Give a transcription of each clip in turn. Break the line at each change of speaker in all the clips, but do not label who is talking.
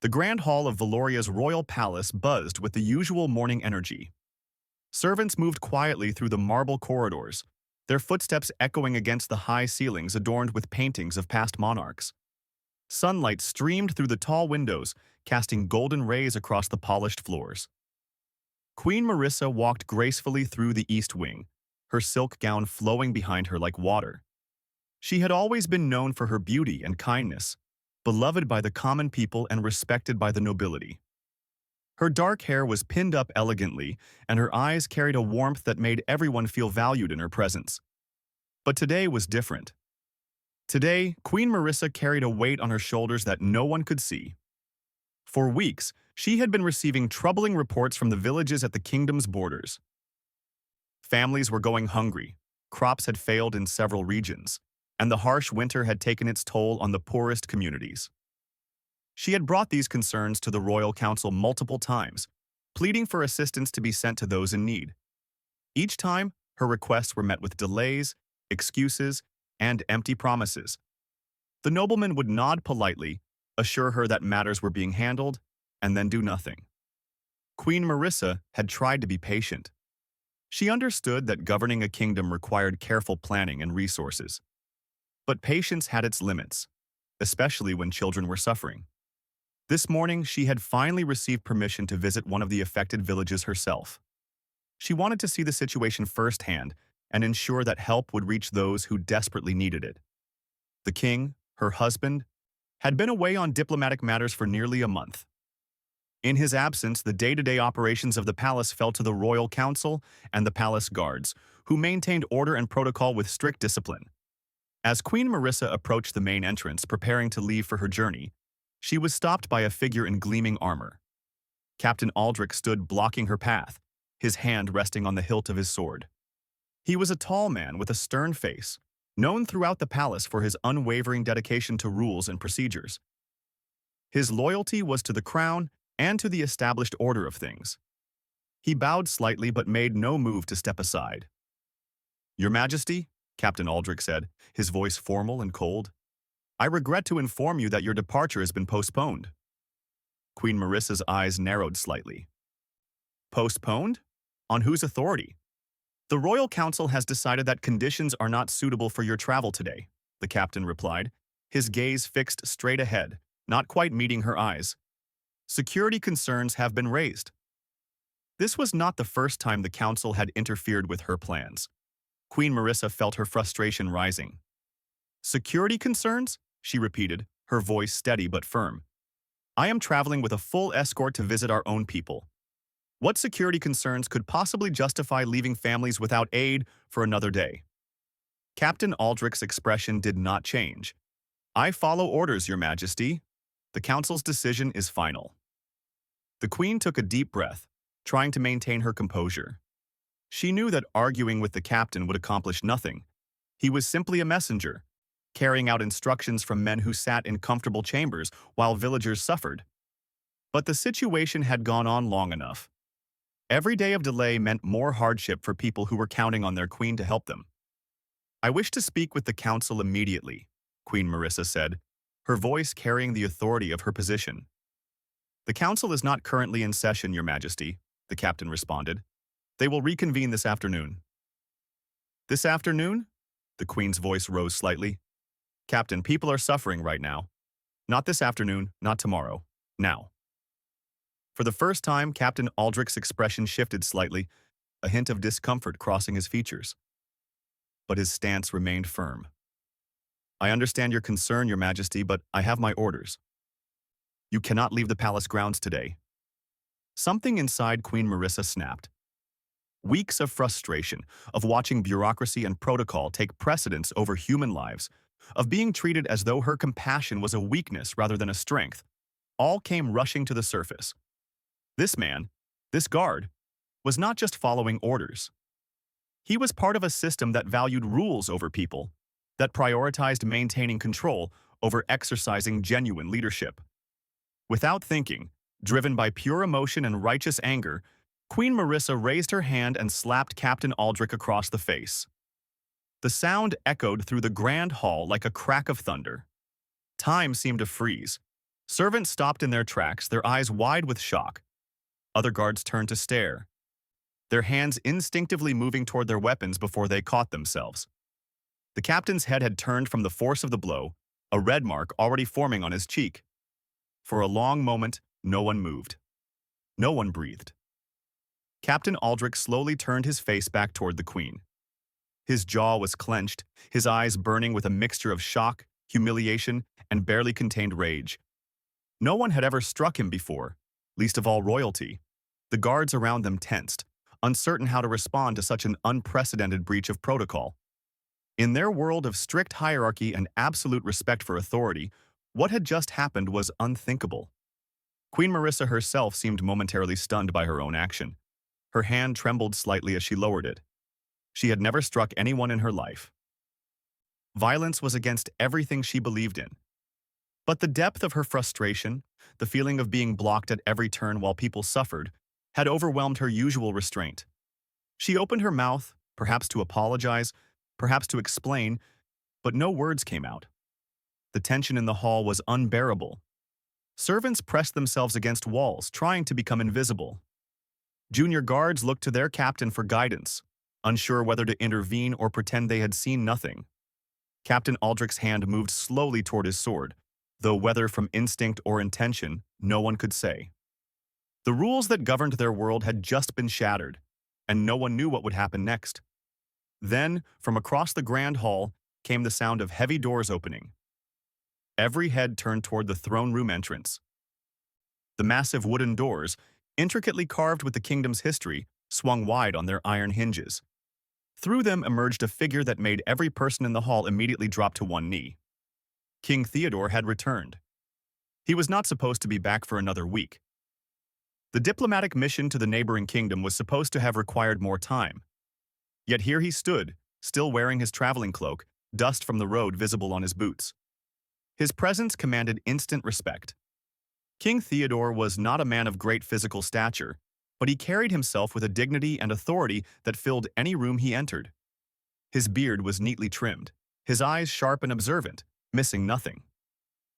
The grand hall of Valoria's royal palace buzzed with the usual morning energy. Servants moved quietly through the marble corridors, their footsteps echoing against the high ceilings adorned with paintings of past monarchs. Sunlight streamed through the tall windows, casting golden rays across the polished floors. Queen Marissa walked gracefully through the east wing, her silk gown flowing behind her like water. She had always been known for her beauty and kindness, beloved by the common people and respected by the nobility. Her dark hair was pinned up elegantly, and her eyes carried a warmth that made everyone feel valued in her presence. But today was different. Today, Queen Marissa carried a weight on her shoulders that no one could see. For weeks, she had been receiving troubling reports from the villages at the kingdom's borders. Families were going hungry, crops had failed in several regions, and the harsh winter had taken its toll on the poorest communities. She had brought these concerns to the Royal Council multiple times, pleading for assistance to be sent to those in need. Each time, her requests were met with delays, excuses, and empty promises. The nobleman would nod politely, assure her that matters were being handled, and then do nothing. Queen Marissa had tried to be patient. She understood that governing a kingdom required careful planning and resources. But patience had its limits, especially when children were suffering. This morning, she had finally received permission to visit one of the affected villages herself. She wanted to see the situation firsthand and ensure that help would reach those who desperately needed it. The king, her husband, had been away on diplomatic matters for nearly a month. In his absence, the day-to-day operations of the palace fell to the royal council and the palace guards, who maintained order and protocol with strict discipline. As Queen Marissa approached the main entrance, preparing to leave for her journey, she was stopped by a figure in gleaming armor. Captain Aldrich stood blocking her path, his hand resting on the hilt of his sword. He was a tall man with a stern face, known throughout the palace for his unwavering dedication to rules and procedures. His loyalty was to the crown and to the established order of things. He bowed slightly but made no move to step aside. "Your Majesty," Captain Aldrich said, his voice formal and cold, "I regret to inform you that your departure has been postponed." Queen Marissa's eyes narrowed slightly. "Postponed? On whose authority?" "The Royal Council has decided that conditions are not suitable for your travel today," the captain replied, his gaze fixed straight ahead, not quite meeting her eyes. "Security concerns have been raised." This was not the first time the council had interfered with her plans. Queen Marissa felt her frustration rising. "Security concerns?" she repeated, her voice steady but firm. "I am traveling with a full escort to visit our own people. What security concerns could possibly justify leaving families without aid for another day?" Captain Aldrich's expression did not change. "I follow orders, Your Majesty. The council's decision is final." The Queen took a deep breath, trying to maintain her composure. She knew that arguing with the captain would accomplish nothing. He was simply a messenger, carrying out instructions from men who sat in comfortable chambers while villagers suffered. But the situation had gone on long enough. Every day of delay meant more hardship for people who were counting on their queen to help them. "I wish to speak with the council immediately," Queen Marissa said, her voice carrying the authority of her position. "The council is not currently in session, Your Majesty," the captain responded. "They will reconvene this afternoon." "This afternoon?" The Queen's voice rose slightly. "Captain, people are suffering right now. Not this afternoon, not tomorrow. Now." For the first time, Captain Aldrich's expression shifted slightly, a hint of discomfort crossing his features. But his stance remained firm. "I understand your concern, Your Majesty, but I have my orders. You cannot leave the palace grounds today." Something inside Queen Marissa snapped. Weeks of frustration, of watching bureaucracy and protocol take precedence over human lives, of being treated as though her compassion was a weakness rather than a strength, all came rushing to the surface. This man, this guard, was not just following orders. He was part of a system that valued rules over people, that prioritized maintaining control over exercising genuine leadership. Without thinking, driven by pure emotion and righteous anger, Queen Marissa raised her hand and slapped Captain Aldrich across the face. The sound echoed through the grand hall like a crack of thunder. Time seemed to freeze. Servants stopped in their tracks, their eyes wide with shock. Other guards turned to stare, their hands instinctively moving toward their weapons before they caught themselves. The captain's head had turned from the force of the blow, a red mark already forming on his cheek. For a long moment, no one moved. No one breathed. Captain Aldrich slowly turned his face back toward the Queen. His jaw was clenched, his eyes burning with a mixture of shock, humiliation, and barely contained rage. No one had ever struck him before, least of all royalty. The guards around them tensed, uncertain how to respond to such an unprecedented breach of protocol. In their world of strict hierarchy and absolute respect for authority, what had just happened was unthinkable. Queen Marissa herself seemed momentarily stunned by her own action. Her hand trembled slightly as she lowered it. She had never struck anyone in her life. Violence was against everything she believed in. But the depth of her frustration, the feeling of being blocked at every turn while people suffered, had overwhelmed her usual restraint. She opened her mouth, perhaps to apologize, perhaps to explain, but no words came out. The tension in the hall was unbearable. Servants pressed themselves against walls, trying to become invisible. Junior guards looked to their captain for guidance, unsure whether to intervene or pretend they had seen nothing. Captain Aldrich's hand moved slowly toward his sword, though whether from instinct or intention, no one could say. The rules that governed their world had just been shattered, and no one knew what would happen next. Then, from across the grand hall, came the sound of heavy doors opening. Every head turned toward the throne room entrance. The massive wooden doors, intricately carved with the kingdom's history, swung wide on their iron hinges. Through them emerged a figure that made every person in the hall immediately drop to one knee. King Theodore had returned. He was not supposed to be back for another week. The diplomatic mission to the neighboring kingdom was supposed to have required more time. Yet here he stood, still wearing his traveling cloak, dust from the road visible on his boots. His presence commanded instant respect. King Theodore was not a man of great physical stature, but he carried himself with a dignity and authority that filled any room he entered. His beard was neatly trimmed, his eyes sharp and observant, missing nothing.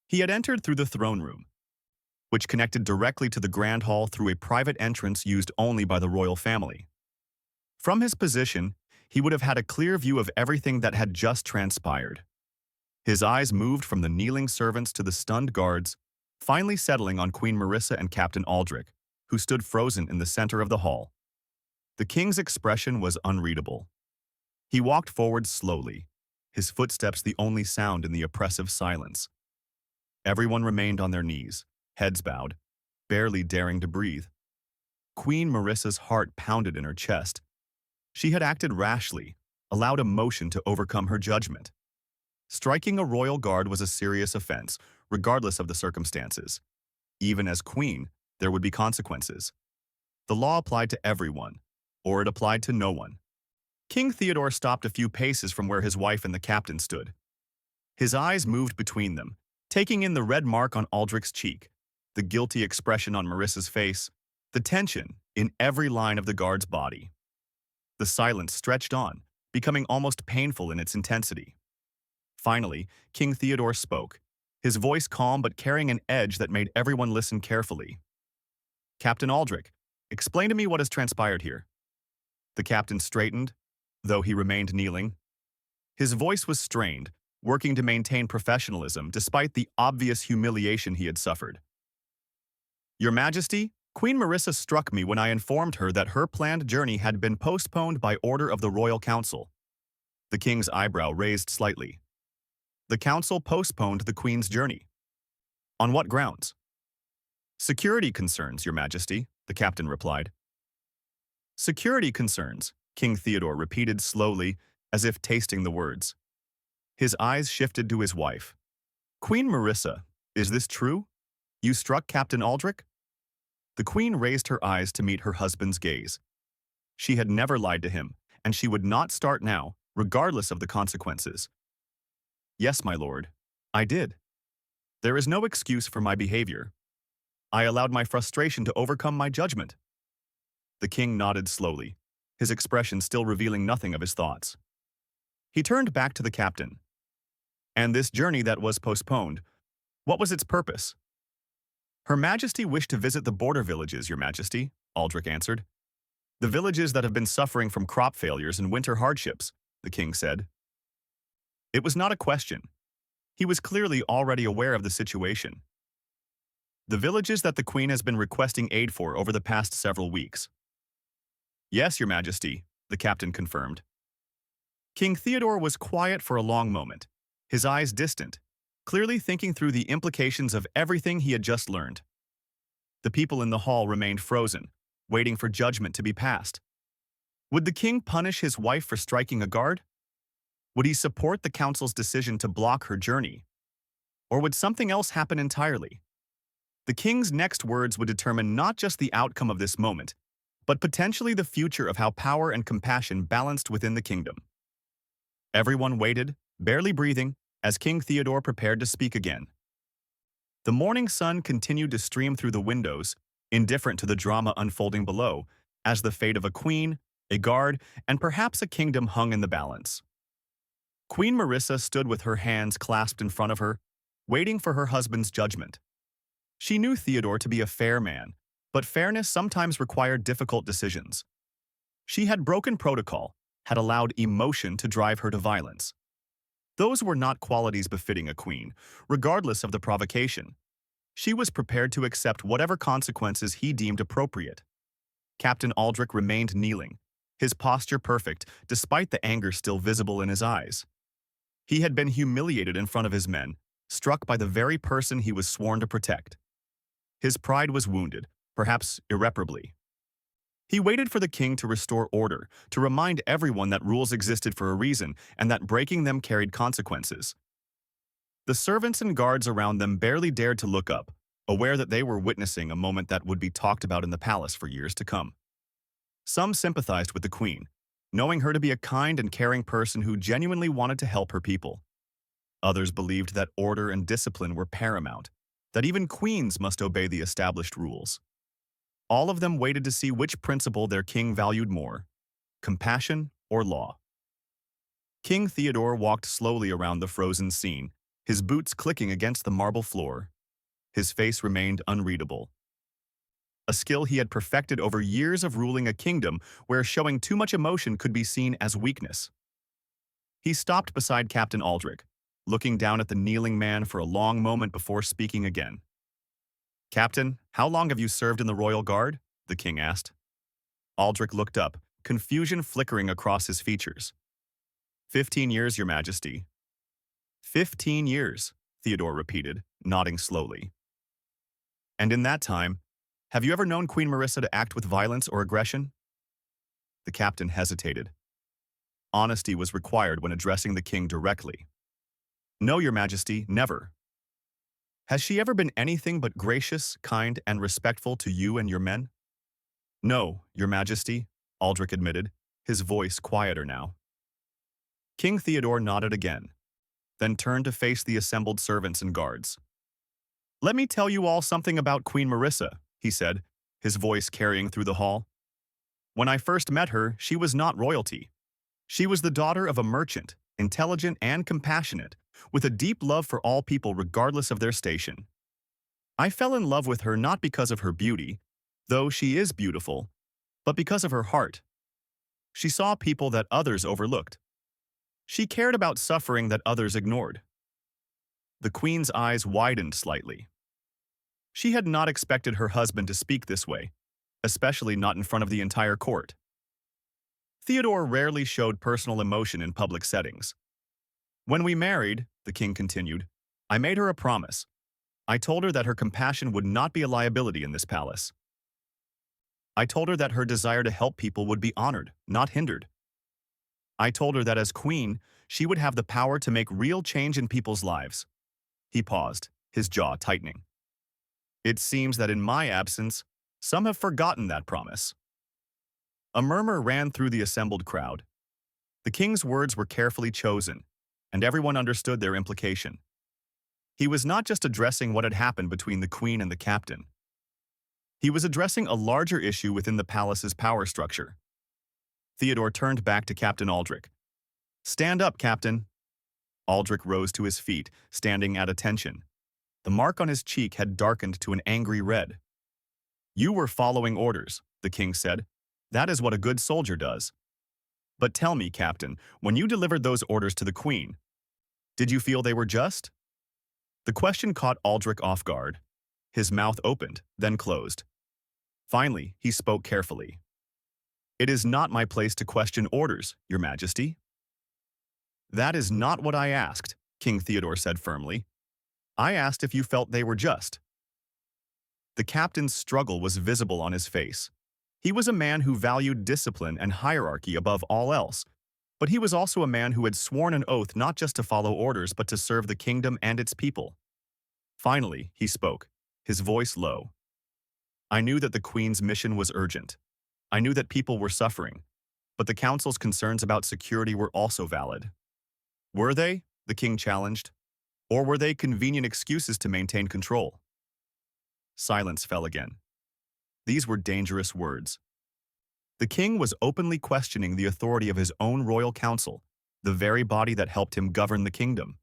He had entered through the throne room, which connected directly to the grand hall through a private entrance used only by the royal family. From his position, he would have had a clear view of everything that had just transpired. His eyes moved from the kneeling servants to the stunned guards, finally settling on Queen Marissa and Captain Aldrich, who stood frozen in the center of the hall. The king's expression was unreadable. He walked forward slowly, his footsteps the only sound in the oppressive silence. Everyone remained on their knees, heads bowed, barely daring to breathe. Queen Marissa's heart pounded in her chest. She had acted rashly, allowed emotion to overcome her judgment. Striking a royal guard was a serious offense, regardless of the circumstances. Even as queen, there would be consequences. The law applied to everyone, or it applied to no one. King Theodore stopped a few paces from where his wife and the captain stood. His eyes moved between them, taking in the red mark on Aldrich's cheek, the guilty expression on Marissa's face, the tension in every line of the guard's body. The silence stretched on, becoming almost painful in its intensity. Finally, King Theodore spoke, his voice calm but carrying an edge that made everyone listen carefully. "Captain Aldrich, explain to me what has transpired here." The captain straightened, though he remained kneeling. His voice was strained, working to maintain professionalism despite the obvious humiliation he had suffered. "Your Majesty, Queen Marissa struck me when I informed her that her planned journey had been postponed by order of the Royal Council." The king's eyebrow raised slightly. "The council postponed the queen's journey. On what grounds?" "Security concerns, Your Majesty," the captain replied. "Security concerns," King Theodore repeated slowly, as if tasting the words. His eyes shifted to his wife. "Queen Marissa, is this true? You struck Captain Aldrich?" The queen raised her eyes to meet her husband's gaze. She had never lied to him, and she would not start now, regardless of the consequences. "Yes, my lord, I did. There is no excuse for my behavior. I allowed my frustration to overcome my judgment." The king nodded slowly, his expression still revealing nothing of his thoughts. He turned back to the captain. "And this journey that was postponed, what was its purpose?" Her Majesty wished to visit the border villages, Your Majesty, Aldrich answered. The villages that have been suffering from crop failures and winter hardships, the king said. It was not a question. He was clearly already aware of the situation. The villages that the Queen has been requesting aid for over the past several weeks. Yes, Your Majesty, the captain confirmed. King Theodore was quiet for a long moment, his eyes distant, clearly thinking through the implications of everything he had just learned. The people in the hall remained frozen, waiting for judgment to be passed. Would the king punish his wife for striking a guard? Would he support the council's decision to block her journey? Or would something else happen entirely? The king's next words would determine not just the outcome of this moment, but potentially the future of how power and compassion balanced within the kingdom. Everyone waited, barely breathing, as King Theodore prepared to speak again. The morning sun continued to stream through the windows, indifferent to the drama unfolding below, as the fate of a queen, a guard, and perhaps a kingdom hung in the balance. Queen Marissa stood with her hands clasped in front of her, waiting for her husband's judgment. She knew Theodore to be a fair man, but fairness sometimes required difficult decisions. She had broken protocol, had allowed emotion to drive her to violence. Those were not qualities befitting a queen, regardless of the provocation. She was prepared to accept whatever consequences he deemed appropriate. Captain Aldrich remained kneeling, his posture perfect despite the anger still visible in his eyes. He had been humiliated in front of his men, struck by the very person he was sworn to protect. His pride was wounded, perhaps irreparably. He waited for the king to restore order, to remind everyone that rules existed for a reason and that breaking them carried consequences. The servants and guards around them barely dared to look up, aware that they were witnessing a moment that would be talked about in the palace for years to come. Some sympathized with the queen, knowing her to be a kind and caring person who genuinely wanted to help her people. Others believed that order and discipline were paramount, that even queens must obey the established rules. All of them waited to see which principle their king valued more, compassion or law. King Theodore walked slowly around the frozen scene, his boots clicking against the marble floor. His face remained unreadable. A skill he had perfected over years of ruling a kingdom where showing too much emotion could be seen as weakness. He stopped beside Captain Aldrich, looking down at the kneeling man for a long moment before speaking again. "Captain, how long have you served in the Royal Guard?" the king asked. Aldrich looked up, confusion flickering across his features. 15 years, Your Majesty." 15 years, Theodore repeated, nodding slowly. "And in that time, have you ever known Queen Marissa to act with violence or aggression?" The captain hesitated. Honesty was required when addressing the king directly. "No, Your Majesty, never." "Has she ever been anything but gracious, kind, and respectful to you and your men?" "No, Your Majesty," Aldrich admitted, his voice quieter now. King Theodore nodded again, then turned to face the assembled servants and guards. "Let me tell you all something about Queen Marissa," he said, his voice carrying through the hall. "When I first met her, she was not royalty. She was the daughter of a merchant, intelligent and compassionate, with a deep love for all people regardless of their station. I fell in love with her not because of her beauty, though she is beautiful, but because of her heart. She saw people that others overlooked. She cared about suffering that others ignored." The queen's eyes widened slightly. She had not expected her husband to speak this way, especially not in front of the entire court. Theodore rarely showed personal emotion in public settings. "When we married," the king continued, "I made her a promise. I told her that her compassion would not be a liability in this palace. I told her that her desire to help people would be honored, not hindered. I told her that as queen, she would have the power to make real change in people's lives." He paused, his jaw tightening. "It seems that in my absence, some have forgotten that promise." A murmur ran through the assembled crowd. The king's words were carefully chosen, and everyone understood their implication. He was not just addressing what had happened between the queen and the captain. He was addressing a larger issue within the palace's power structure. Theodore turned back to Captain Aldrich. "Stand up, Captain." Aldrich rose to his feet, standing at attention. The mark on his cheek had darkened to an angry red. "You were following orders," the king said. "That is what a good soldier does. But tell me, Captain, when you delivered those orders to the queen, did you feel they were just?" The question caught Aldrich off guard. His mouth opened, then closed. Finally, he spoke carefully. "It is not my place to question orders, Your Majesty." "That is not what I asked," King Theodore said firmly. "I asked if you felt they were just." The captain's struggle was visible on his face. He was a man who valued discipline and hierarchy above all else, but he was also a man who had sworn an oath not just to follow orders but to serve the kingdom and its people. Finally, he spoke, his voice low. "I knew that the Queen's mission was urgent. I knew that people were suffering, but the Council's concerns about security were also valid." "Were they?" the king challenged. "Or were they convenient excuses to maintain control?" Silence fell again. These were dangerous words. The king was openly questioning the authority of his own royal council, the very body that helped him govern the kingdom.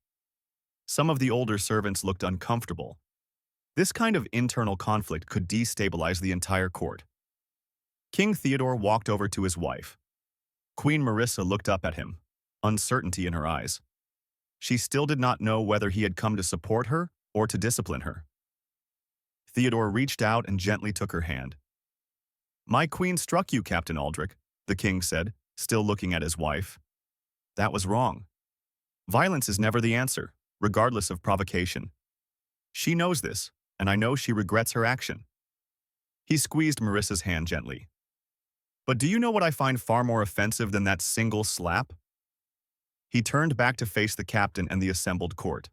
Some of the older servants looked uncomfortable. This kind of internal conflict could destabilize the entire court. King Theodore walked over to his wife. Queen Marissa looked up at him, uncertainty in her eyes. She still did not know whether he had come to support her or to discipline her. Theodore reached out and gently took her hand. "My queen struck you, Captain Aldrich," the king said, still looking at his wife. "That was wrong. Violence is never the answer, regardless of provocation. She knows this, and I know she regrets her action." He squeezed Marissa's hand gently. "But do you know what I find far more offensive than that single slap?" He turned back to face the captain and the assembled court.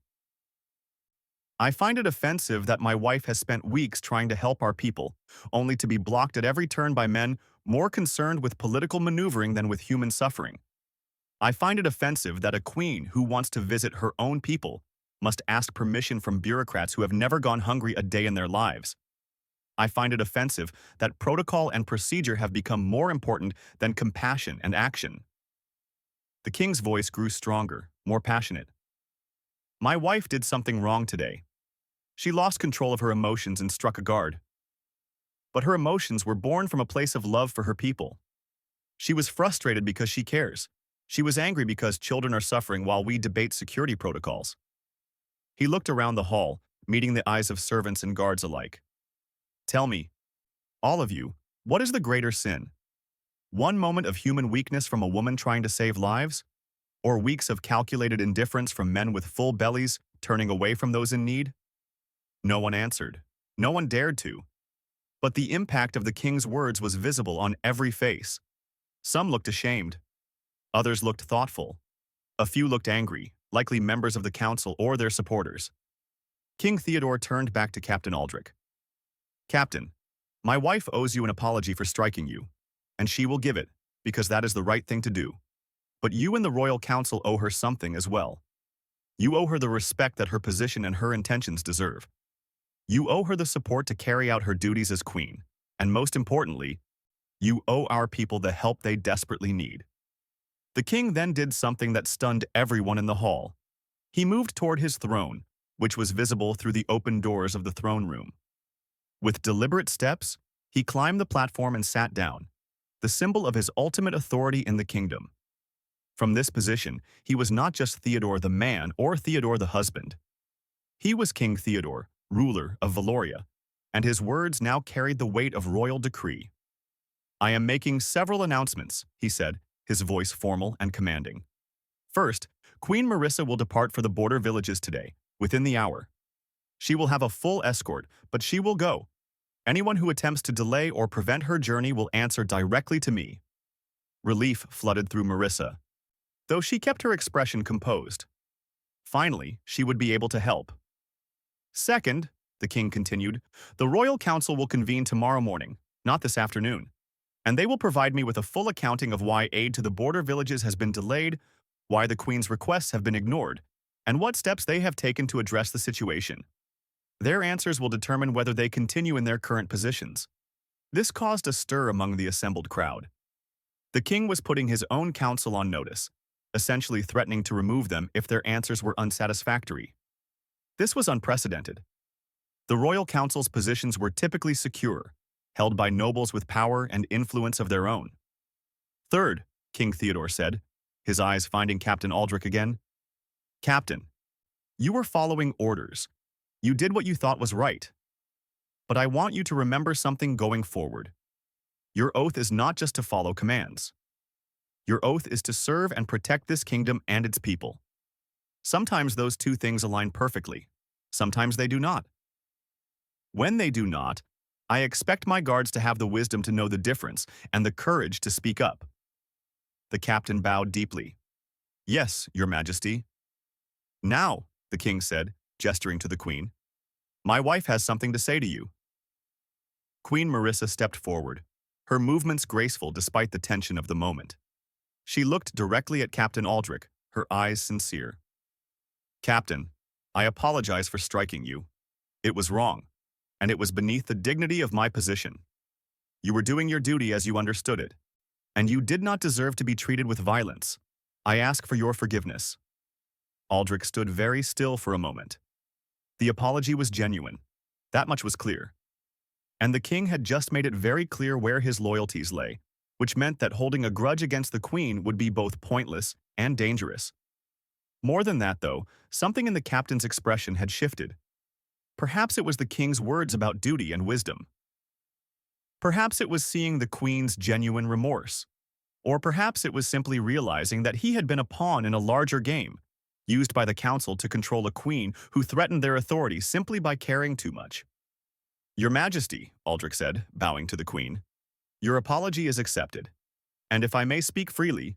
"I find it offensive that my wife has spent weeks trying to help our people, only to be blocked at every turn by men more concerned with political maneuvering than with human suffering. I find it offensive that a queen who wants to visit her own people must ask permission from bureaucrats who have never gone hungry a day in their lives. I find it offensive that protocol and procedure have become more important than compassion and action." The king's voice grew stronger, more passionate. "My wife did something wrong today. She lost control of her emotions and struck a guard. But her emotions were born from a place of love for her people. She was frustrated because she cares. She was angry because children are suffering while we debate security protocols." He looked around the hall, meeting the eyes of servants and guards alike. "Tell me, all of you, what is the greater sin? One moment of human weakness from a woman trying to save lives? Or weeks of calculated indifference from men with full bellies turning away from those in need?" No one answered. No one dared to. But the impact of the king's words was visible on every face. Some looked ashamed. Others looked thoughtful. A few looked angry, likely members of the council or their supporters. King Theodore turned back to Captain Aldrich. "Captain, my wife owes you an apology for striking you, and she will give it, because that is the right thing to do. But you and the royal council owe her something as well. You owe her the respect that her position and her intentions deserve. You owe her the support to carry out her duties as queen, and most importantly, you owe our people the help they desperately need." The king then did something that stunned everyone in the hall. He moved toward his throne, which was visible through the open doors of the throne room. With deliberate steps, he climbed the platform and sat down, the symbol of his ultimate authority in the kingdom. From this position, he was not just Theodore the man or Theodore the husband. He was King Theodore, ruler of Valoria, and his words now carried the weight of royal decree. "I am making several announcements," he said, his voice formal and commanding. "First, Queen Marissa will depart for the border villages today, within the hour. She will have a full escort, but she will go. Anyone who attempts to delay or prevent her journey will answer directly to me." Relief flooded through Marissa, though she kept her expression composed. Finally, she would be able to help. "Second," the king continued, "the royal council will convene tomorrow morning, not this afternoon, and they will provide me with a full accounting of why aid to the border villages has been delayed, why the queen's requests have been ignored, and what steps they have taken to address the situation. Their answers will determine whether they continue in their current positions." This caused a stir among the assembled crowd. The king was putting his own council on notice, essentially threatening to remove them if their answers were unsatisfactory. This was unprecedented, The royal council's positions were typically secure, held by nobles with power and influence of their own. Third, King Theodore said, his eyes finding Captain Aldrich again. Captain, you were following orders. You did what you thought was right. But I want you to remember something going forward. Your oath is not just to follow commands. Your oath is to serve and protect this kingdom and its people. Sometimes those two things align perfectly. Sometimes they do not. When they do not, I expect my guards to have the wisdom to know the difference and the courage to speak up. The captain bowed deeply. Yes, Your Majesty. Now, the king said, gesturing to the queen, my wife has something to say to you. Queen Marissa stepped forward, her movements graceful despite the tension of the moment. She looked directly at Captain Aldrich, her eyes sincere. Captain, I apologize for striking you. It was wrong, and it was beneath the dignity of my position. You were doing your duty as you understood it, and you did not deserve to be treated with violence. I ask for your forgiveness. Aldrich stood very still for a moment. The apology was genuine. That much was clear. And the king had just made it very clear where his loyalties lay, which meant that holding a grudge against the queen would be both pointless and dangerous. More than that, though, something in the captain's expression had shifted. Perhaps it was the king's words about duty and wisdom. Perhaps it was seeing the queen's genuine remorse. Or perhaps it was simply realizing that he had been a pawn in a larger game, used by the council to control a queen who threatened their authority simply by caring too much. Your Majesty, Aldrich said, bowing to the queen, your apology is accepted. And if I may speak freely,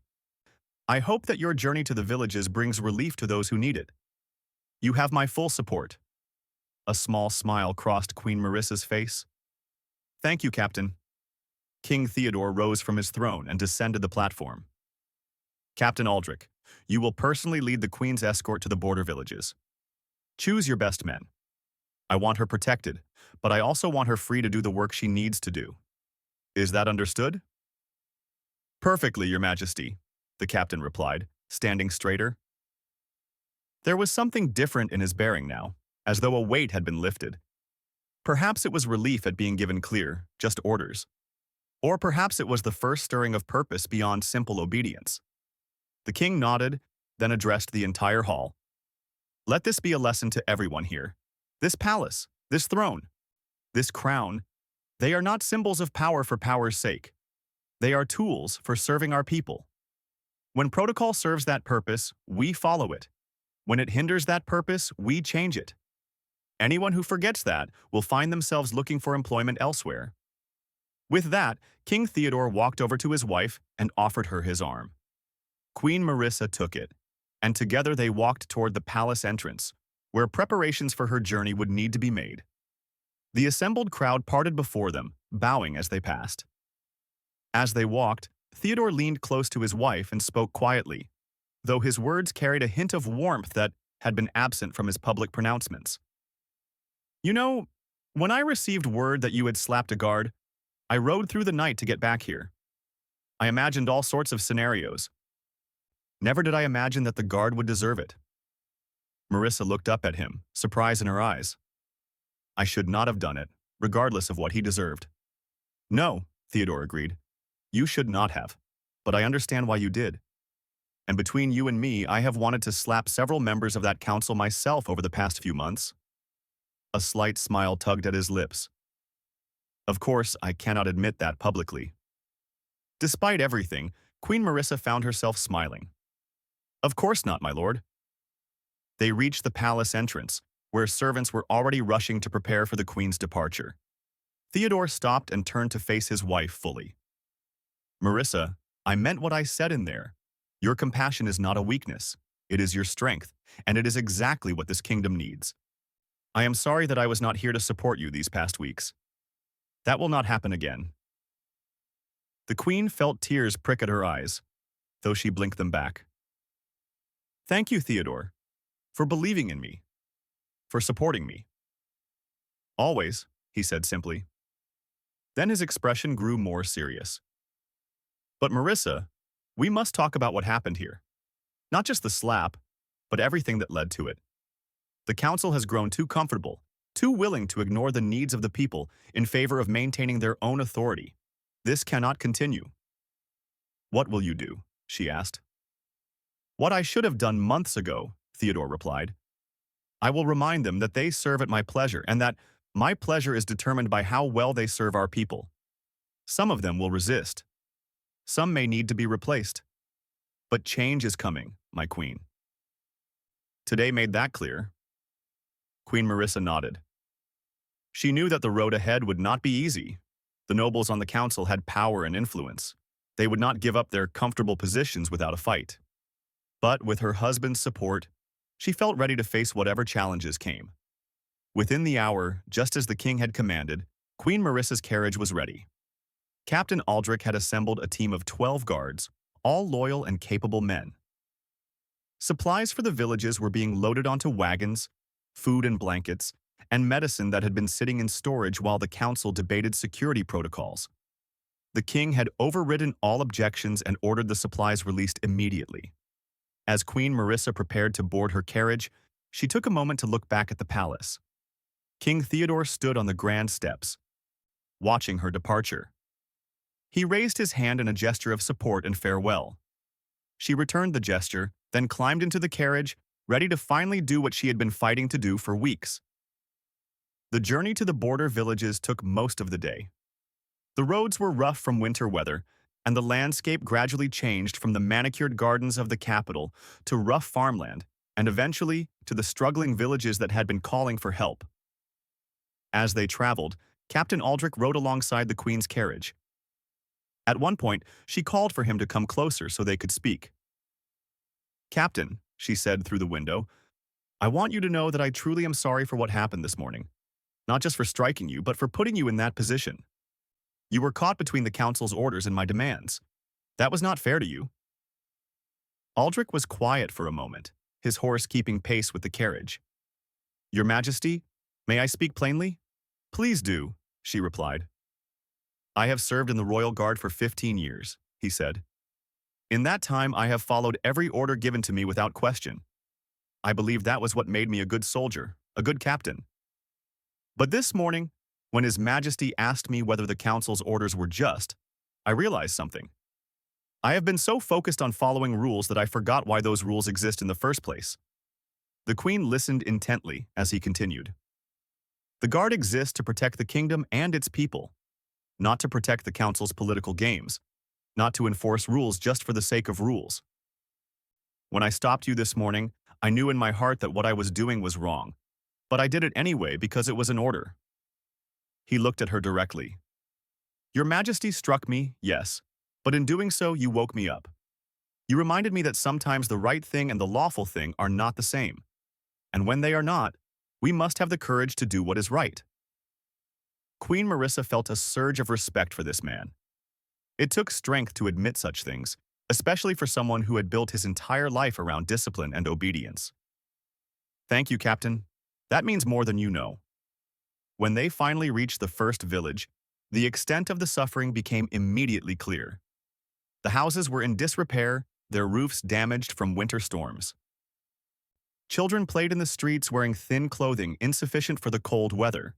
I hope that your journey to the villages brings relief to those who need it. You have my full support. A small smile crossed Queen Marissa's face. Thank you, Captain. King Theodore rose from his throne and descended the platform. Captain Aldrich, you will personally lead the Queen's escort to the border villages. Choose your best men. I want her protected, but I also want her free to do the work she needs to do. Is that understood? Perfectly, Your Majesty, the captain replied, standing straighter. There was something different in his bearing now, as though a weight had been lifted. Perhaps it was relief at being given clear, just orders. Or perhaps it was the first stirring of purpose beyond simple obedience. The king nodded, then addressed the entire hall. Let this be a lesson to everyone here. This palace, this throne, this crown, they are not symbols of power for power's sake. They are tools for serving our people. When protocol serves that purpose, we follow it. When it hinders that purpose, we change it. Anyone who forgets that will find themselves looking for employment elsewhere. With that, King Theodore walked over to his wife and offered her his arm. Queen Marissa took it, and together they walked toward the palace entrance, where preparations for her journey would need to be made. The assembled crowd parted before them, bowing as they passed. As they walked, Theodore leaned close to his wife and spoke quietly, though his words carried a hint of warmth that had been absent from his public pronouncements. You know, when I received word that you had slapped a guard, I rode through the night to get back here. I imagined all sorts of scenarios. Never did I imagine that the guard would deserve it. Marissa looked up at him, surprise in her eyes. I should not have done it, regardless of what he deserved. No, Theodore agreed. You should not have, but I understand why you did. And between you and me, I have wanted to slap several members of that council myself over the past few months. A slight smile tugged at his lips. Of course, I cannot admit that publicly. Despite everything, Queen Marissa found herself smiling. Of course not, my lord. They reached the palace entrance, where servants were already rushing to prepare for the queen's departure. Theodore stopped and turned to face his wife fully. Marissa, I meant what I said in there. Your compassion is not a weakness. It is your strength, and it is exactly what this kingdom needs. I am sorry that I was not here to support you these past weeks. That will not happen again. The queen felt tears prick at her eyes, though she blinked them back. Thank you, Theodore, for believing in me, for supporting me. Always, he said simply. Then his expression grew more serious. But Marissa, we must talk about what happened here. Not just the slap, but everything that led to it. The council has grown too comfortable, too willing to ignore the needs of the people in favor of maintaining their own authority. This cannot continue. What will you do? She asked. What I should have done months ago, Theodore replied. I will remind them that they serve at my pleasure and that my pleasure is determined by how well they serve our people. Some of them will resist. Some may need to be replaced. But change is coming, my queen. Today made that clear. Queen Marissa nodded. She knew that the road ahead would not be easy. The nobles on the council had power and influence. They would not give up their comfortable positions without a fight. But with her husband's support, she felt ready to face whatever challenges came. Within the hour, just as the king had commanded, Queen Marissa's carriage was ready. Captain Aldrich had assembled a team of 12 guards, all loyal and capable men. Supplies for the villages were being loaded onto wagons, food and blankets, and medicine that had been sitting in storage while the council debated security protocols. The king had overridden all objections and ordered the supplies released immediately. As Queen Marissa prepared to board her carriage, she took a moment to look back at the palace. King Theodore stood on the grand steps, watching her departure. He raised his hand in a gesture of support and farewell. She returned the gesture, then climbed into the carriage, ready to finally do what she had been fighting to do for weeks. The journey to the border villages took most of the day. The roads were rough from winter weather, and the landscape gradually changed from the manicured gardens of the capital to rough farmland, and eventually to the struggling villages that had been calling for help. As they traveled, Captain Aldrich rode alongside the Queen's carriage. At one point, she called for him to come closer so they could speak. Captain, she said through the window, I want you to know that I truly am sorry for what happened this morning. Not just for striking you, but for putting you in that position. You were caught between the council's orders and my demands. That was not fair to you. Aldrich was quiet for a moment, his horse keeping pace with the carriage. Your Majesty, may I speak plainly? Please do, she replied. I have served in the Royal Guard for 15 years, he said. In that time, I have followed every order given to me without question. I believe that was what made me a good soldier, a good captain. But this morning, when His Majesty asked me whether the council's orders were just, I realized something. I have been so focused on following rules that I forgot why those rules exist in the first place. The Queen listened intently as he continued. The Guard exists to protect the kingdom and its people, not to protect the council's political games, not to enforce rules just for the sake of rules. When I stopped you this morning, I knew in my heart that what I was doing was wrong, but I did it anyway because it was an order. He looked at her directly. Your Majesty struck me, yes, but in doing so, you woke me up. You reminded me that sometimes the right thing and the lawful thing are not the same. And when they are not, we must have the courage to do what is right. Queen Marissa felt a surge of respect for this man. It took strength to admit such things, especially for someone who had built his entire life around discipline and obedience. Thank you, Captain. That means more than you know. When they finally reached the first village, the extent of the suffering became immediately clear. The houses were in disrepair, their roofs damaged from winter storms. Children played in the streets wearing thin clothing insufficient for the cold weather.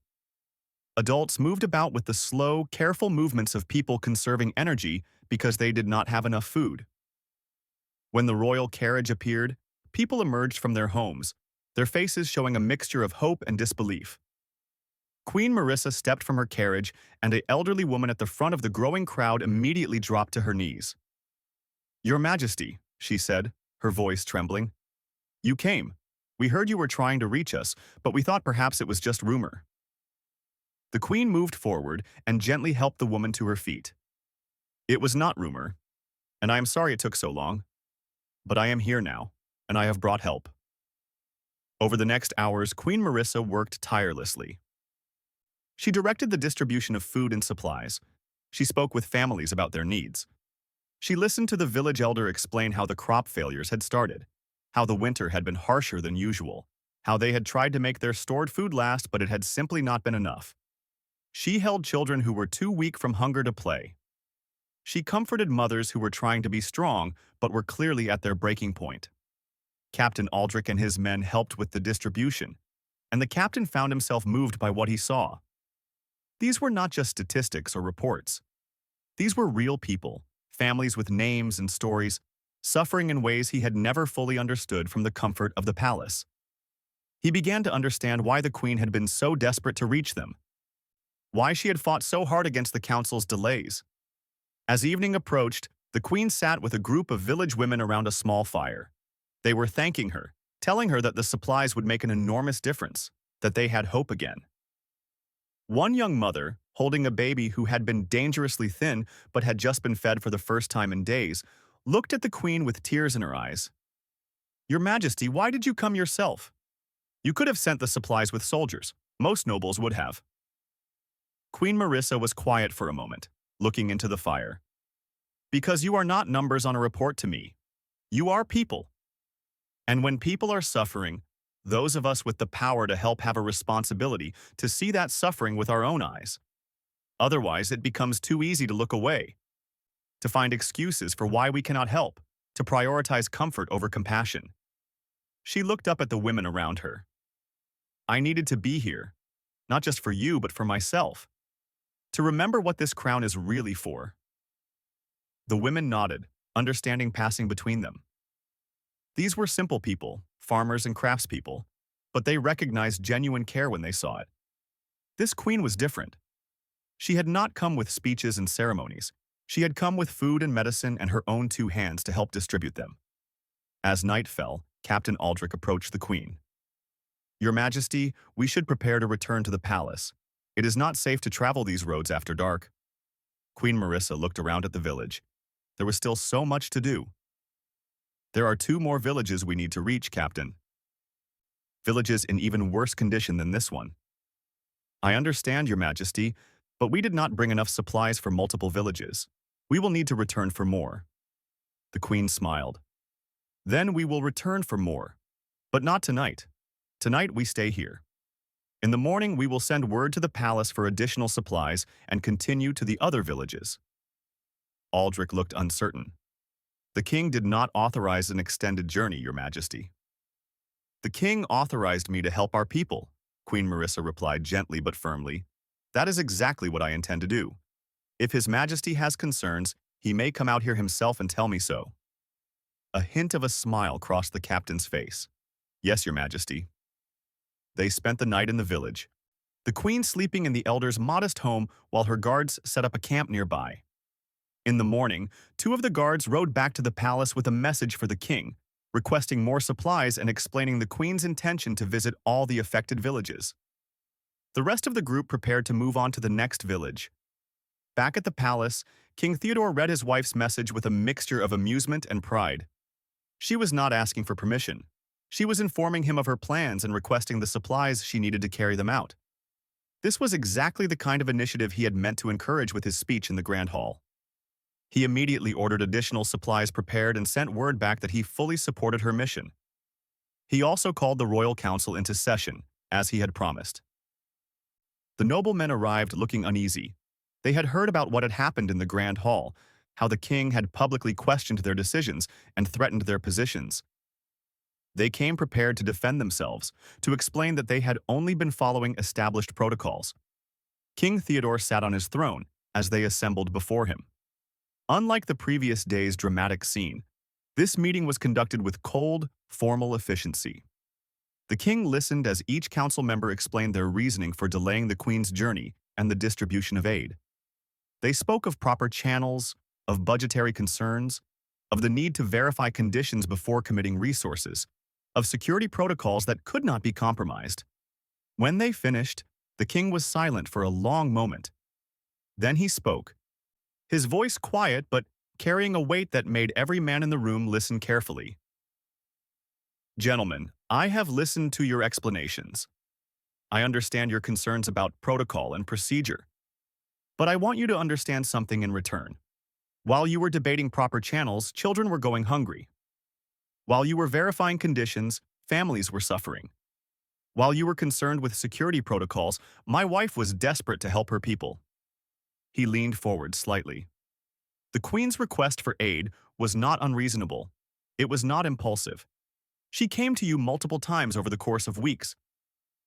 Adults moved about with the slow, careful movements of people conserving energy because they did not have enough food. When the royal carriage appeared, people emerged from their homes, their faces showing a mixture of hope and disbelief. Queen Marissa stepped from her carriage, and an elderly woman at the front of the growing crowd immediately dropped to her knees. Your Majesty, she said, her voice trembling. You came. We heard you were trying to reach us, but we thought perhaps it was just rumor. The Queen moved forward and gently helped the woman to her feet. It was not rumor, and I am sorry it took so long. But I am here now, and I have brought help. Over the next hours, Queen Marissa worked tirelessly. She directed the distribution of food and supplies. She spoke with families about their needs. She listened to the village elder explain how the crop failures had started, how the winter had been harsher than usual, how they had tried to make their stored food last but it had simply not been enough. She held children who were too weak from hunger to play. She comforted mothers who were trying to be strong but were clearly at their breaking point. Captain Aldrich and his men helped with the distribution, and the captain found himself moved by what he saw. These were not just statistics or reports. These were real people, families with names and stories, suffering in ways he had never fully understood from the comfort of the palace. He began to understand why the queen had been so desperate to reach them, why she had fought so hard against the council's delays. As evening approached, the queen sat with a group of village women around a small fire. They were thanking her, telling her that the supplies would make an enormous difference, that they had hope again. One young mother, holding a baby who had been dangerously thin but had just been fed for the first time in days, looked at the queen with tears in her eyes. "Your Majesty, why did you come yourself? You could have sent the supplies with soldiers. Most nobles would have." Queen Marissa was quiet for a moment, looking into the fire. "Because you are not numbers on a report to me. You are people. And when people are suffering, those of us with the power to help have a responsibility to see that suffering with our own eyes. Otherwise, it becomes too easy to look away, to find excuses for why we cannot help, to prioritize comfort over compassion." She looked up at the women around her. "I needed to be here, not just for you, but for myself, to remember what this crown is really for." The women nodded, understanding passing between them. These were simple people, farmers and craftspeople, but they recognized genuine care when they saw it. This queen was different. She had not come with speeches and ceremonies. She had come with food and medicine and her own two hands to help distribute them. As night fell, Captain Aldrich approached the queen. "Your Majesty, we should prepare to return to the palace. It is not safe to travel these roads after dark." Queen Marissa looked around at the village. There was still so much to do. "There are 2 more villages we need to reach, Captain. Villages in even worse condition than this one." "I understand, Your Majesty, but we did not bring enough supplies for multiple villages. We will need to return for more." The queen smiled. "Then we will return for more. But not tonight. Tonight we stay here. In the morning we will send word to the palace for additional supplies and continue to the other villages." Aldrich looked uncertain. "The king did not authorize an extended journey, Your Majesty." "The king authorized me to help our people," Queen Marissa replied gently but firmly. "That is exactly what I intend to do. If His Majesty has concerns, he may come out here himself and tell me so." A hint of a smile crossed the captain's face. "Yes, Your Majesty." They spent the night in the village, the queen sleeping in the elder's modest home while her guards set up a camp nearby. In the morning, 2 of the guards rode back to the palace with a message for the king, requesting more supplies and explaining the queen's intention to visit all the affected villages. The rest of the group prepared to move on to the next village. Back at the palace, King Theodore read his wife's message with a mixture of amusement and pride. She was not asking for permission. She was informing him of her plans and requesting the supplies she needed to carry them out. This was exactly the kind of initiative he had meant to encourage with his speech in the Grand Hall. He immediately ordered additional supplies prepared and sent word back that he fully supported her mission. He also called the royal council into session, as he had promised. The noblemen arrived looking uneasy. They had heard about what had happened in the Grand Hall, how the king had publicly questioned their decisions and threatened their positions. They came prepared to defend themselves, to explain that they had only been following established protocols. King Theodore sat on his throne as they assembled before him. Unlike the previous day's dramatic scene, this meeting was conducted with cold, formal efficiency. The king listened as each council member explained their reasoning for delaying the queen's journey and the distribution of aid. They spoke of proper channels, of budgetary concerns, of the need to verify conditions before committing resources, of security protocols that could not be compromised. When they finished, the king was silent for a long moment. Then he spoke, his voice quiet but carrying a weight that made every man in the room listen carefully. "Gentlemen, I have listened to your explanations. I understand your concerns about protocol and procedure. But I want you to understand something in return. While you were debating proper channels, children were going hungry. While you were verifying conditions, families were suffering. While you were concerned with security protocols, my wife was desperate to help her people." He leaned forward slightly. The queen's request for aid was not unreasonable. It was not impulsive. She came to you multiple times over the course of weeks.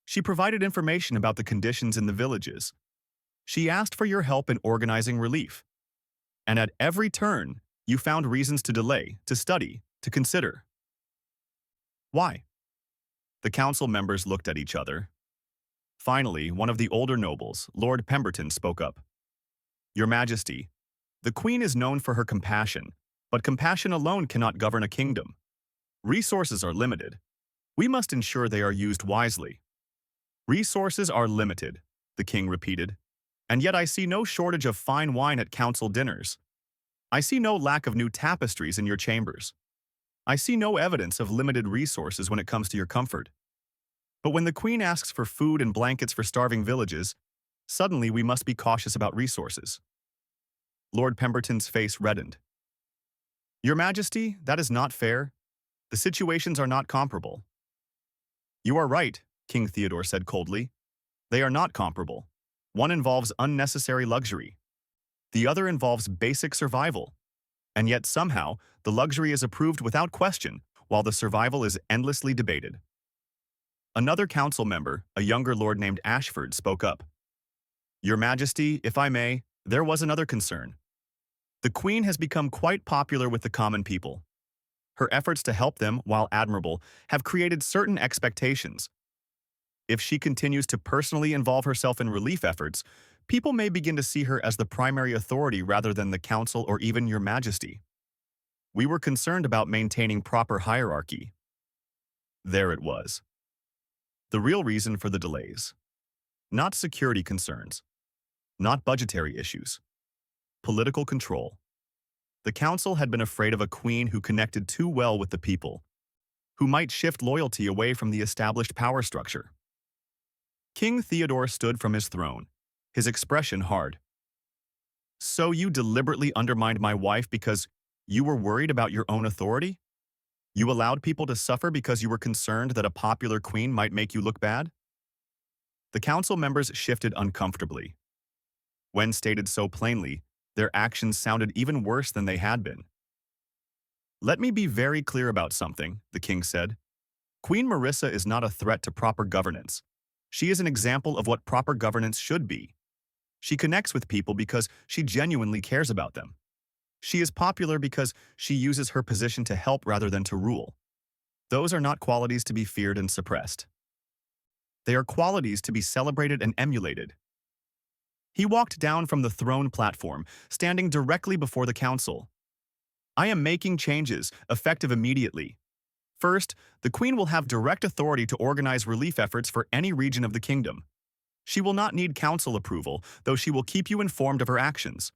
She provided information about the conditions in the villages. She asked for your help in organizing relief. And at every turn, you found reasons to delay, to study, to consider. Why? The council members looked at each other. Finally, one of the older nobles, Lord Pemberton, spoke up. Your Majesty, the Queen is known for her compassion, but compassion alone cannot govern a kingdom. Resources are limited. We must ensure they are used wisely. Resources are limited, the king repeated, and yet I see no shortage of fine wine at council dinners. I see no lack of new tapestries in your chambers. I see no evidence of limited resources when it comes to your comfort. But when the Queen asks for food and blankets for starving villages, suddenly we must be cautious about resources. Lord Pemberton's face reddened. Your Majesty, that is not fair. The situations are not comparable. You are right, King Theodore said coldly. They are not comparable. One involves unnecessary luxury. The other involves basic survival. And yet somehow, the luxury is approved without question, while the survival is endlessly debated. Another council member, a younger lord named Ashford, spoke up. Your Majesty, if I may, there was another concern. The Queen has become quite popular with the common people. Her efforts to help them, while admirable, have created certain expectations. If she continues to personally involve herself in relief efforts, people may begin to see her as the primary authority rather than the council or even Your Majesty. We were concerned about maintaining proper hierarchy. There it was. The real reason for the delays. Not security concerns. Not budgetary issues. Political control. The council had been afraid of a queen who connected too well with the people, who might shift loyalty away from the established power structure. King Theodore stood from his throne, his expression hard. So you deliberately undermined my wife because you were worried about your own authority? You allowed people to suffer because you were concerned that a popular queen might make you look bad? The council members shifted uncomfortably. When stated so plainly, their actions sounded even worse than they had been. Let me be very clear about something, the king said. Queen Marissa is not a threat to proper governance. She is an example of what proper governance should be. She connects with people because she genuinely cares about them. She is popular because she uses her position to help rather than to rule. Those are not qualities to be feared and suppressed. They are qualities to be celebrated and emulated. He walked down from the throne platform, standing directly before the council. I am making changes, effective immediately. First, the Queen will have direct authority to organize relief efforts for any region of the kingdom. She will not need council approval, though she will keep you informed of her actions.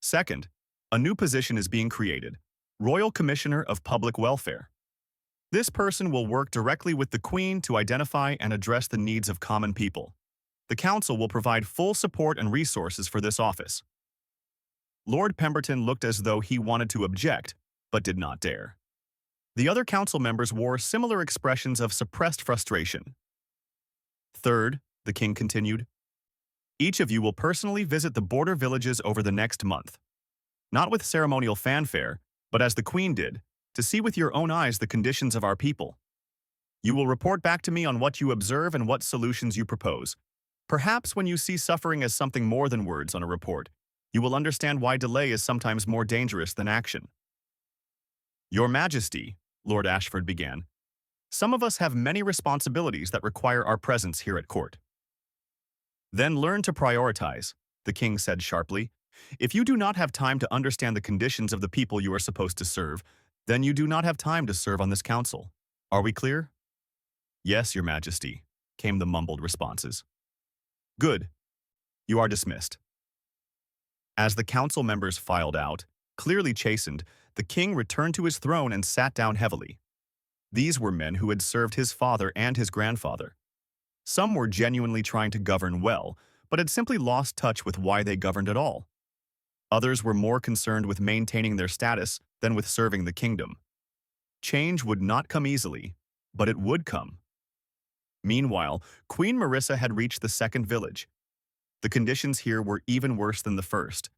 Second, a new position is being created, Royal Commissioner of Public Welfare. This person will work directly with the Queen to identify and address the needs of common people. The council will provide full support and resources for this office. Lord Pemberton looked as though he wanted to object, but did not dare. The other council members wore similar expressions of suppressed frustration. Third, the king continued, each of you will personally visit the border villages over the next month. Not with ceremonial fanfare, but as the Queen did, to see with your own eyes the conditions of our people. You will report back to me on what you observe and what solutions you propose. Perhaps when you see suffering as something more than words on a report, you will understand why delay is sometimes more dangerous than action. Your Majesty, Lord Ashford began, some of us have many responsibilities that require our presence here at court. Then learn to prioritize, the king said sharply. If you do not have time to understand the conditions of the people you are supposed to serve, then you do not have time to serve on this council. Are we clear? Yes, Your Majesty, came the mumbled responses. Good. You are dismissed. As the council members filed out, clearly chastened, the king returned to his throne and sat down heavily. These were men who had served his father and his grandfather. Some were genuinely trying to govern well, but had simply lost touch with why they governed at all. Others were more concerned with maintaining their status than with serving the kingdom. Change would not come easily, but it would come. Meanwhile, Queen Marissa had reached the second village. The conditions here were even worse than the first.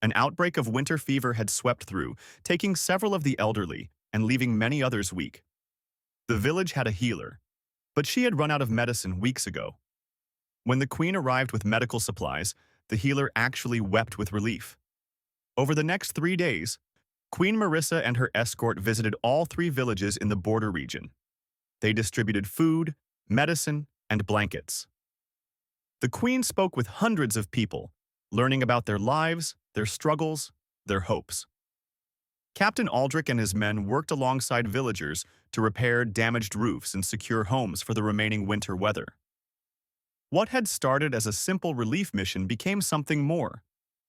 An outbreak of winter fever had swept through, taking several of the elderly and leaving many others weak. The village had a healer, But she had run out of medicine weeks ago. When the queen arrived with medical supplies, the healer actually wept with relief. Over the next 3 days, Queen Marissa and her escort visited all 3 villages in the border region. They distributed food, medicine, and blankets. The queen spoke with hundreds of people, learning about their lives, their struggles, their hopes. Captain Aldrich and his men worked alongside villagers to repair damaged roofs and secure homes for the remaining winter weather. What had started as a simple relief mission became something more,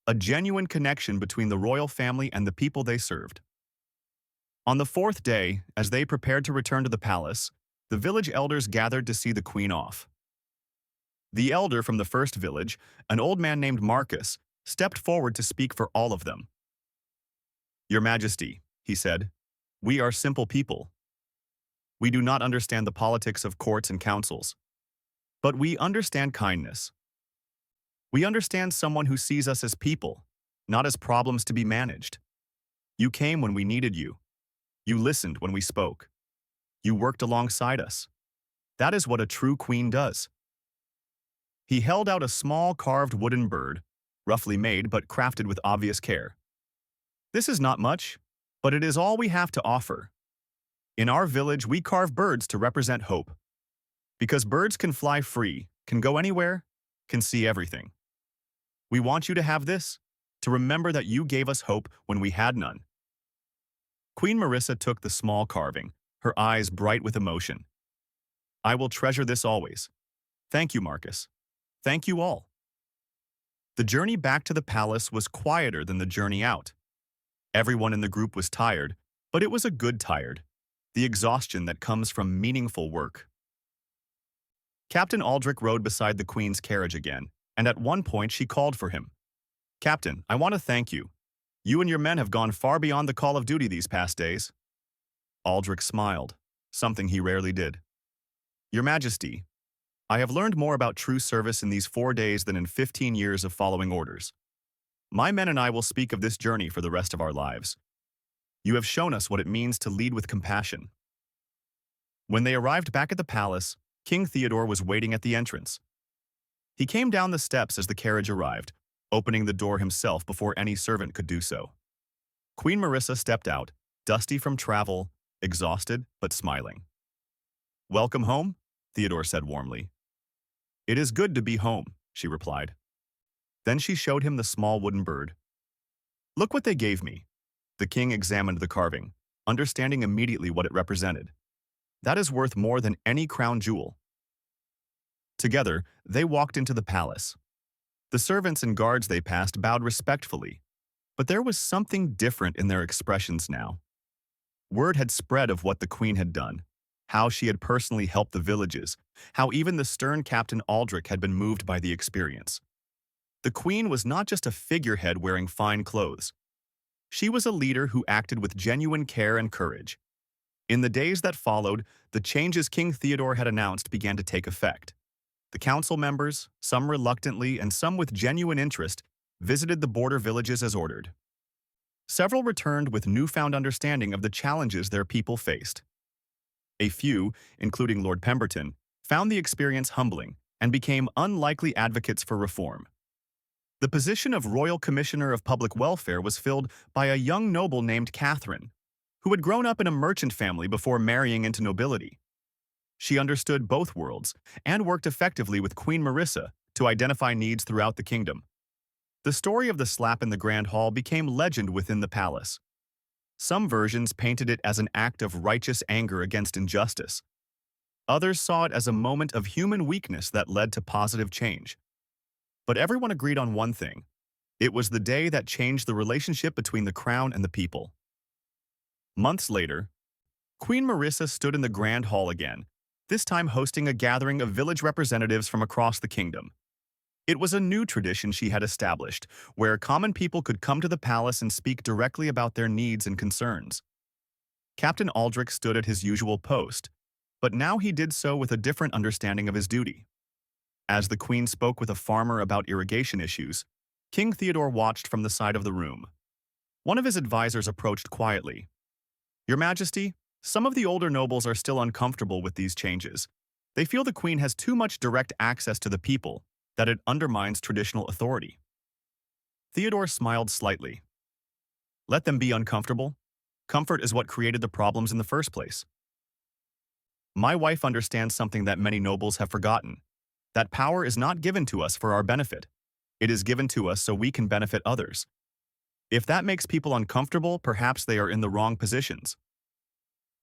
a genuine connection between the royal family and the people they served. On the 4th day, as they prepared to return to the palace, the village elders gathered to see the queen off. The elder from the first village, an old man named Marcus, stepped forward to speak for all of them. "Your Majesty," he said, "we are simple people. We do not understand the politics of courts and councils. But we understand kindness. We understand someone who sees us as people, not as problems to be managed. You came when we needed you. You listened when we spoke. You worked alongside us. That is what a true queen does." He held out a small carved wooden bird, roughly made but crafted with obvious care. "This is not much, but it is all we have to offer. In our village, we carve birds to represent hope. Because birds can fly free, can go anywhere, can see everything. We want you to have this, to remember that you gave us hope when we had none." Queen Marissa took the small carving, her eyes bright with emotion. "I will treasure this always. Thank you, Marcus. Thank you all." The journey back to the palace was quieter than the journey out. Everyone in the group was tired, but it was a good tired, the exhaustion that comes from meaningful work. Captain Aldrich rode beside the Queen's carriage again, and at one point she called for him. "Captain, I want to thank you. You and your men have gone far beyond the call of duty these past days." Aldrich smiled, something he rarely did. "Your Majesty, I have learned more about true service in these 4 days than in 15 years of following orders. My men and I will speak of this journey for the rest of our lives. You have shown us what it means to lead with compassion." When they arrived back at the palace, King Theodore was waiting at the entrance. He came down the steps as the carriage arrived, opening the door himself before any servant could do so. Queen Marissa stepped out, dusty from travel, exhausted but smiling. "Welcome home," Theodore said warmly. "It is good to be home," she replied. Then she showed him the small wooden bird. "Look what they gave me." The king examined the carving, understanding immediately what it represented. "That is worth more than any crown jewel." Together, they walked into the palace. The servants and guards they passed bowed respectfully, but there was something different in their expressions now. Word had spread of what the queen had done, how she had personally helped the villages, how even the stern Captain Aldrich had been moved by the experience. The queen was not just a figurehead wearing fine clothes. She was a leader who acted with genuine care and courage. In the days that followed, the changes King Theodore had announced began to take effect. The council members, some reluctantly and some with genuine interest, visited the border villages as ordered. Several returned with newfound understanding of the challenges their people faced. A few, including Lord Pemberton, found the experience humbling and became unlikely advocates for reform. The position of Royal Commissioner of Public Welfare was filled by a young noble named Catherine, who had grown up in a merchant family before marrying into nobility. She understood both worlds and worked effectively with Queen Marissa to identify needs throughout the kingdom. The story of the slap in the Grand Hall became legend within the palace. Some versions painted it as an act of righteous anger against injustice. Others saw it as a moment of human weakness that led to positive change. But everyone agreed on one thing. It was the day that changed the relationship between the crown and the people. Months later, Queen Marissa stood in the Grand Hall again, this time hosting a gathering of village representatives from across the kingdom. It was a new tradition she had established, where common people could come to the palace and speak directly about their needs and concerns. Captain Aldrich stood at his usual post, but now he did so with a different understanding of his duty. As the Queen spoke with a farmer about irrigation issues, King Theodore watched from the side of the room. One of his advisors approached quietly. "Your Majesty, some of the older nobles are still uncomfortable with these changes, They feel the queen has too much direct access to the people, that it undermines traditional authority. Theodore smiled slightly. Let them be uncomfortable. Comfort is what created the problems in the first place. My wife understands something that many nobles have forgotten. That power is not given to us for our benefit. It is given to us so we can benefit others. If that makes people uncomfortable, perhaps they are in the wrong positions.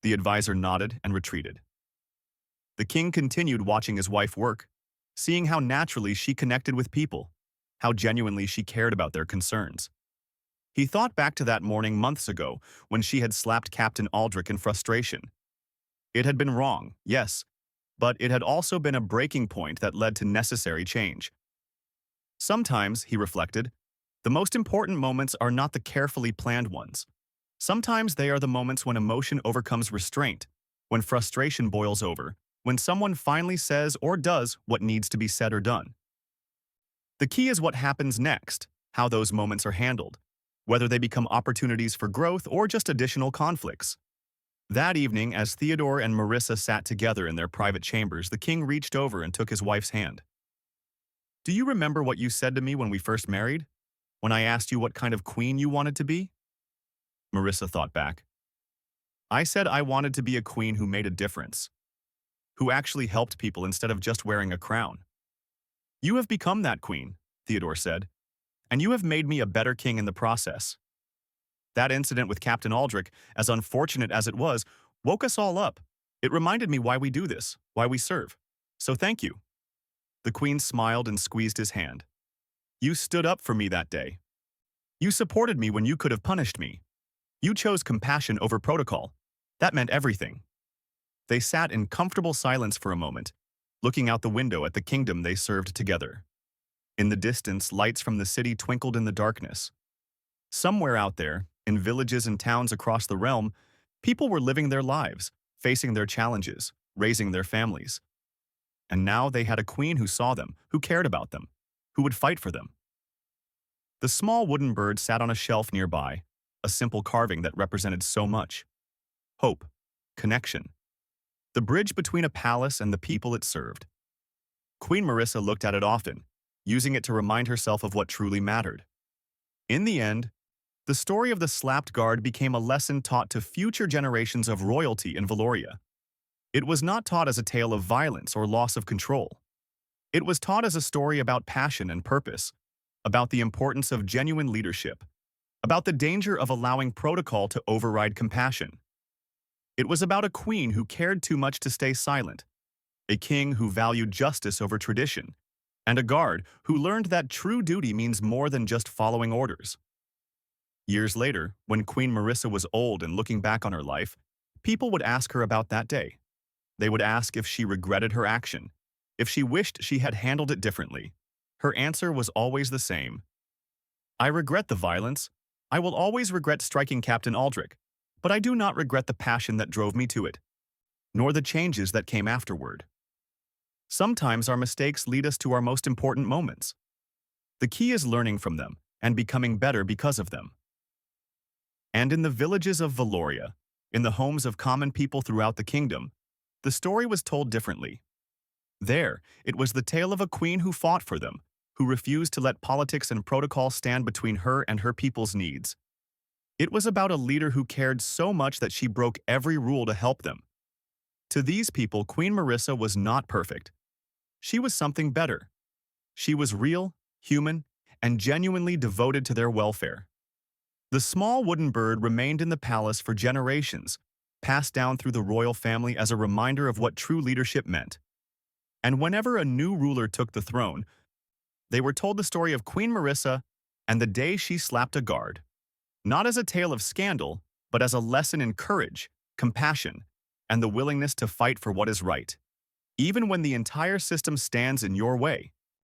The advisor nodded and retreated. The king continued watching his wife work, seeing how naturally she connected with people, how genuinely she cared about their concerns. He thought back to that morning months ago when she had slapped Captain Aldrich in frustration. It had been wrong, yes, but it had also been a breaking point that led to necessary change. Sometimes, he reflected, the most important moments are not the carefully planned ones. Sometimes they are the moments when emotion overcomes restraint, when frustration boils over, when someone finally says or does what needs to be said or done. The key is what happens next, how those moments are handled, whether they become opportunities for growth or just additional conflicts. That evening, as Theodore and Marissa sat together in their private chambers, the king reached over and took his wife's hand. Do you remember what you said to me when we first married? When I asked you what kind of queen you wanted to be? Marissa thought back. I said I wanted to be a queen who made a difference, who actually helped people instead of just wearing a crown. You have become that queen, Theodore said, and you have made me a better king in the process. That incident with Captain Aldrich, as unfortunate as it was, woke us all up. It reminded me why we do this, why we serve. So thank you. The queen smiled and squeezed his hand. You stood up for me that day. You supported me when you could have punished me. You chose compassion over protocol. That meant everything. They sat in comfortable silence for a moment, looking out the window at the kingdom they served together. In the distance, lights from the city twinkled in the darkness. Somewhere out there, in villages and towns across the realm, people were living their lives, facing their challenges, raising their families. And now they had a queen who saw them, who cared about them, who would fight for them. The small wooden bird sat on a shelf nearby, a simple carving that represented so much. Hope, connection, the bridge between a palace and the people it served. Queen Marissa looked at it often, using it to remind herself of what truly mattered. In the end, the story of the slapped guard became a lesson taught to future generations of royalty in Valoria. It was not taught as a tale of violence or loss of control. It was taught as a story about passion and purpose, about the importance of genuine leadership, about the danger of allowing protocol to override compassion. It was about a queen who cared too much to stay silent, a king who valued justice over tradition, and a guard who learned that true duty means more than just following orders. Years later, when Queen Marissa was old and looking back on her life, people would ask her about that day. They would ask if she regretted her action, if she wished she had handled it differently. Her answer was always the same. I regret the violence. I will always regret striking Captain Aldrich, but I do not regret the passion that drove me to it, nor the changes that came afterward. Sometimes our mistakes lead us to our most important moments. The key is learning from them and becoming better because of them. And in the villages of Valoria, in the homes of common people throughout the kingdom, the story was told differently. There, it was the tale of a queen who fought for them, who refused to let politics and protocol stand between her and her people's needs. It was about a leader who cared so much that she broke every rule to help them. To these people, Queen Marissa was not perfect. She was something better. She was real, human, and genuinely devoted to their welfare. The small wooden bird remained in the palace for generations, passed down through the royal family as a reminder of what true leadership meant. And whenever a new ruler took the throne, they were told the story of Queen Marissa and the day she slapped a guard, not as a tale of scandal, but as a lesson in courage, compassion, and the willingness to fight for what is right, even when the entire system stands in your way.